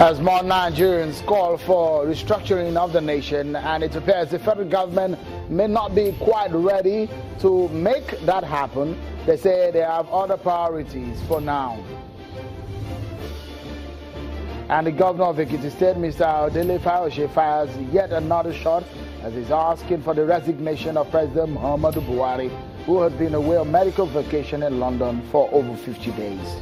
As more Nigerians call for restructuring of the nation, and it appears the federal government may not be quite ready to make that happen. They say they have other priorities for now. And the governor of Ekiti State, Mr. Fayose, fires yet another shot as he's asking for the resignation of President Muhammadu Buhari, who has been away on medical vacation in London for over 50 days.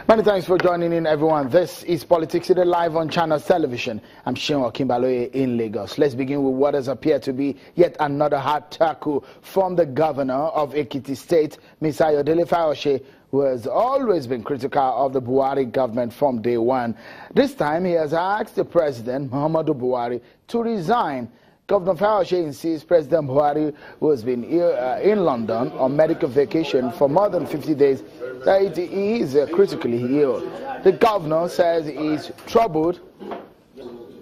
Many thanks for joining in, everyone. This is Politics Today live on Channels Television. I'm Seun Okinbaloye in Lagos. Let's begin with what has appeared to be yet another hard tackle from the governor of Ekiti State, Mr. Fayose, who has always been critical of the Buhari government from day one. This time, he has asked the president, Muhammadu Buhari, to resign. Governor Fayose insists President Buhari, who has been in London on medical vacation for more than 50 days, that he is critically ill. The governor says he is troubled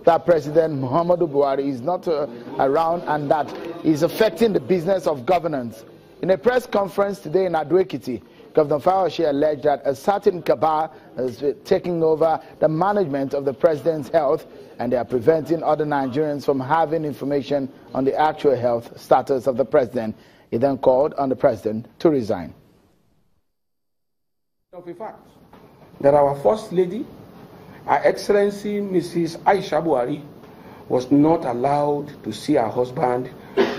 that President Muhammadu Buhari is not around and that is affecting the business of governance. In a press conference today in Ado-Ekiti, Governor Fayose alleged that a certain cabal is taking over the management of the president's health, and they are preventing other Nigerians from having information on the actual health status of the president. He then called on the president to resign. Of a fact that our First Lady, Her Excellency Mrs. Aisha Buhari, was not allowed to see her husband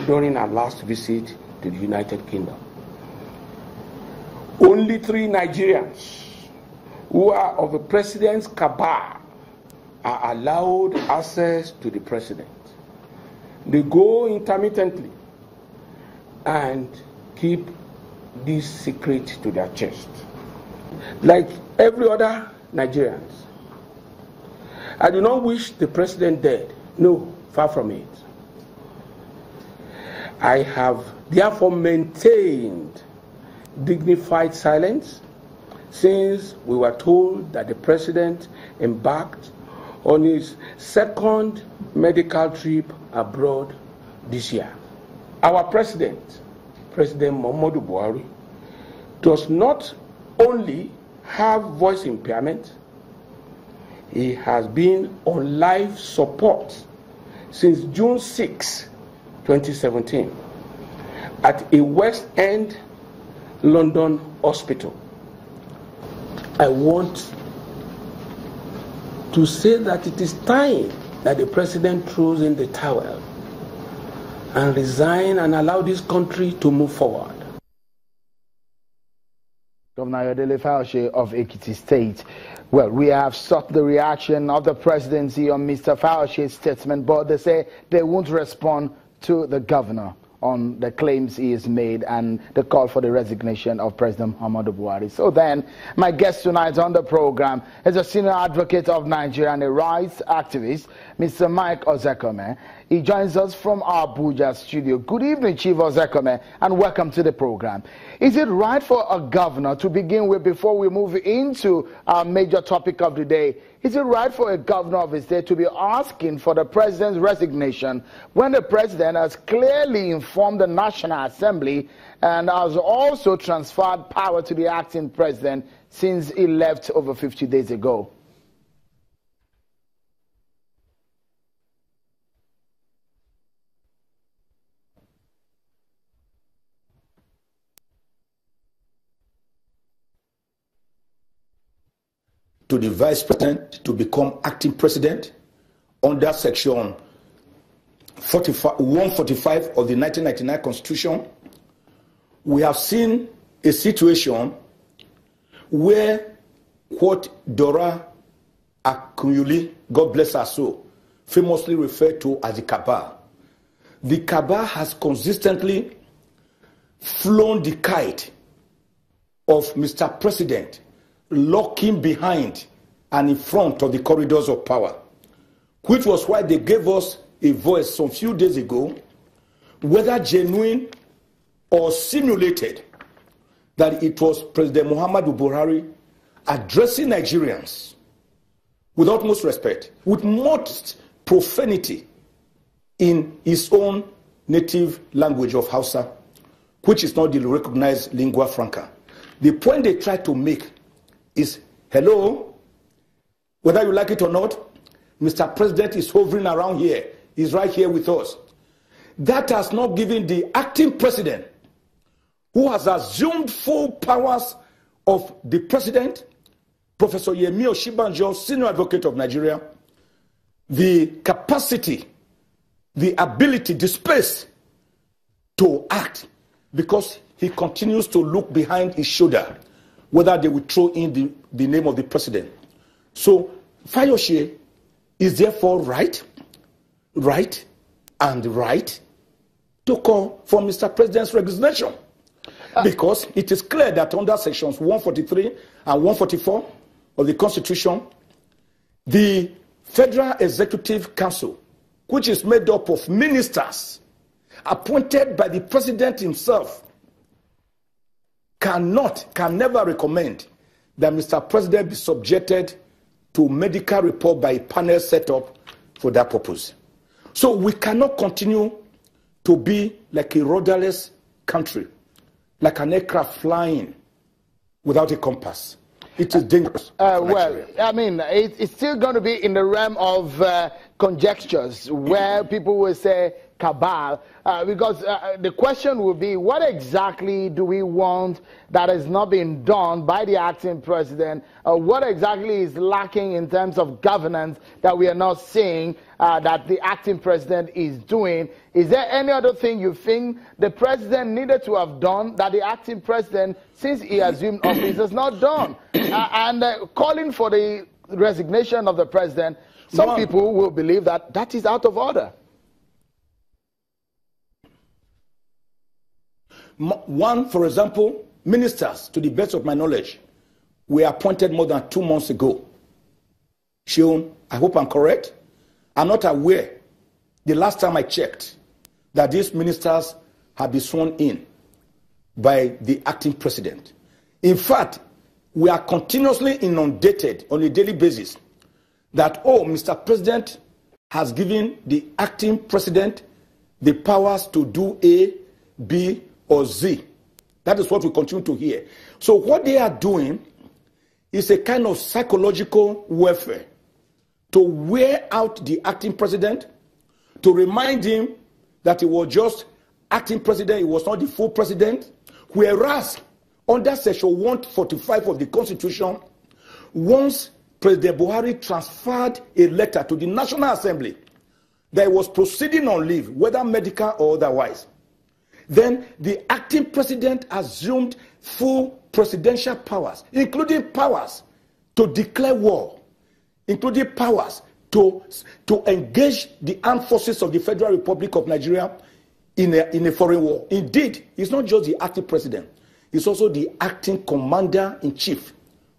during her last visit to the United Kingdom. Only 3 Nigerians who are of the president's cabal are allowed access to the president. They go intermittently and keep this secret to their chest. Like every other Nigerians, I do not wish the president dead. No, far from it. I have therefore maintained dignified silence since we were told that the president embarked on his 2nd medical trip abroad this year. Our president, President Muhammadu Buhari, does not only have voice impairment, he has been on life support since June 6, 2017 at a West End London hospital. I want to say that it is time that the president throws in the towel and resign and allow this country to move forward. Governor Fayose of Ekiti State. Well, we have sought the reaction of the presidency on Mr. Fayose's statement, but they say they won't respond to the governor on the claims he has made and the call for the resignation of President Muhammadu Buhari. So then, my guest tonight on the program is a senior advocate of Nigeria and a rights activist, Mr. Mike Ozekome. He joins us from our Abuja studio. Good evening, Chief Ozekome, and welcome to the program. Is it right for a governor, to begin with, before we move into our major topic of the day, is it right for a governor of a state to be asking for the president's resignation when the president has clearly informed the National Assembly and has also transferred power to the acting president since he left over 50 days ago? To the vice president to become acting president under section 145 of the 1999 Constitution. We have seen a situation where what Dora Akunyuli, God bless her soul, famously referred to as the cabal. The cabal has consistently flown the kite of Mr. President, lurking behind and in front of the corridors of power, which was why they gave us a voice some few days ago, whether genuine or simulated, that it was President Muhammadu Buhari addressing Nigerians with utmost respect, with most profanity in his own native language of Hausa, which is not the recognized lingua franca. The point they try to make is, hello, whether you like it or not, Mr. President is hovering around here. He's right here with us. That has not given the acting president, who has assumed full powers of the president, Professor Yemi Osinbajo, senior advocate of Nigeria, the capacity, the ability, the space to act, because he continues to look behind his shoulder whether they will throw in the name of the president. So Fayose is therefore right to call for Mr. President's resignation, because it is clear that under sections 143 and 144 of the Constitution, the Federal Executive Council, which is made up of ministers appointed by the president himself, can never recommend that Mr. President be subjected to medical report by a panel set up for that purpose. So we cannot continue to be like a rudderless country, like an aircraft flying without a compass. It is dangerous. Well, I mean, it's still going to be in the realm of conjectures, where people will say cabal, because the question will be, what exactly do we want that has not been done by the acting president? What exactly is lacking in terms of governance that we are not seeing that the acting president is doing? Is there any other thing you think the president needed to have done that the acting president, since he assumed office, has not done? Calling for the resignation of the president, some people will believe that that is out of order. One, for example, ministers, to the best of my knowledge, were appointed more than 2 months ago. Seun, I hope I'm correct. I'm not aware, the last time I checked, that these ministers have been sworn in by the acting president. In fact, we are continuously inundated on a daily basis that, oh, Mr. President has given the acting president the powers to do A, B, or Z. That is what we continue to hear. So what they are doing is a kind of psychological warfare to wear out the acting president, to remind him that he was just acting president, he was not the full president, whereas under section 145 of the Constitution, once President Buhari transferred a letter to the National Assembly that he was proceeding on leave, whether medical or otherwise, then the acting president assumed full presidential powers, including powers to declare war, including powers to engage the armed forces of the Federal Republic of Nigeria in a foreign war. Indeed, it's not just the acting president, it's also the acting commander-in-chief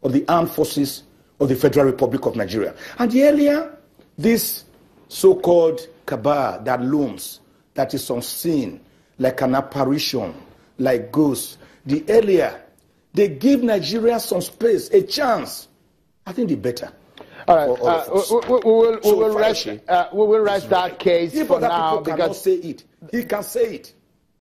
of the armed forces of the Federal Republic of Nigeria. And the earlier this so-called cabal that looms, that is unseen, like an apparition, like ghosts, the earlier they give Nigeria some space, a chance, I think the better. All right, we will rest that case if for other now. People cannot say it, he can say it.